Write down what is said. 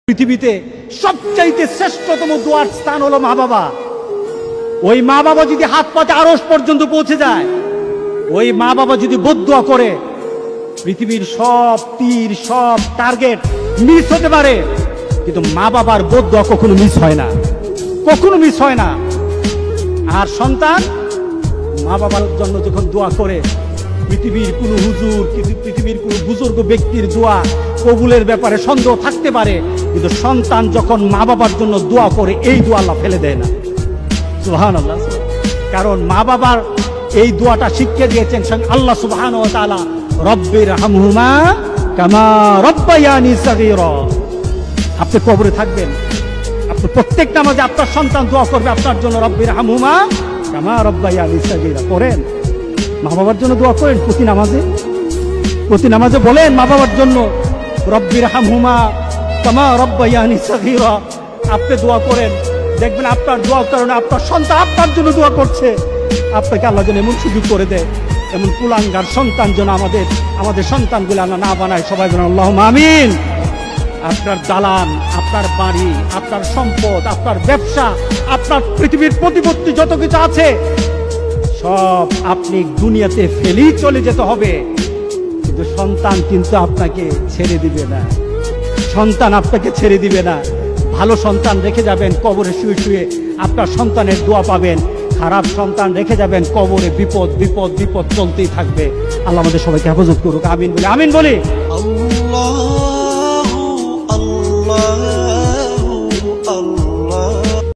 পৃথিবীতে সবচাইতে শ্রেষ্ঠতম দোয়ার স্থান হলো মা বাবা। ওই মা বাবা যদি হাত পাতে আরশ পর্যন্ত পৌঁছে যায়, ওই মা বাবা যদি বদদুয়া করে, পৃথিবীর সব তীর সব টার্গেট মিস হতে পারে, কিন্তু মা বাবার বদদুয়া কখনো মিস হয় না, কখনো মিস হয় না। আর সন্তান মা বাবার জন্য যখন দোয়া করে, পৃথিবীর কোন হুজুর, পৃথিবীর কোন বুজুর্গ ব্যক্তির দোয়া কবুলের ব্যাপারে সন্দেহ থাকতে পারে, কিন্তু সন্তান যখন মা বাবার জন্য দোয়া করে, এই দোয়া আল্লাহ ফেলে দেয় না। সুবহানাল্লাহ। কারণ মা বাবার এই দোয়াটা শিখিয়ে দিয়েছেন আল্লাহ সুবহানাহু ওয়া তাআলা, রব্বির হামহুমা কামা রব্বায়ানি সাগীরা। আপনি কবরে থাকবেন, আপনি প্রত্যেক নামাজে আপনার সন্তান দোয়া করবে আপনার জন্য, রব্বির হামহুমা কামা রব্বায়ানি সাগীরা। করেন, মা বাবার জন্য দোয়া করেন প্রতি নামাজে বলেন মা বাবার জন্য, রব্বির হামহুমা কামা রব্বায়ানি সাগীরা। আপনি দোয়া করেন, দেখবেন আপনার দোয়ার কারণে আপনার সন্তান আপনার জন্য দোয়া করছে। আপনাকে আল্লাহ যেন এমন সুযোগ করে দেয়, এমন কুলাঙ্গার সন্তান যেন আমাদের সন্তানগুলো আল্লাহ না বানায়। সবাই যেন আল্লাহুম্মা আমিন। আপনার দালান, আপনার বাড়ি, আপনার সম্পদ, আপনার ব্যবসা, আপনার পৃথিবীর প্রতিপত্তি যত কিছু আছে, সব আপনি দুনিয়াতে ফেলেই চলে যেতে হবে, কিন্তু সন্তান কিন্তু আপনাকে ছেড়ে দিবে না। সন্তান আপনাকে ছেড়ে দিবে না। ভালো সন্তান রেখে যাবেন, কবরে শুয়ে শুয়ে আপনার সন্তানের দোয়া পাবেন। খারাপ সন্তান রেখে যাবেন, কবরে বিপদ বিপদ বিপদ চলতেই থাকবে। আল্লাহ আমাদের সবাইকে হেফাজত করুক। আমিন বলি, আমিন বলি। আল্লাহ।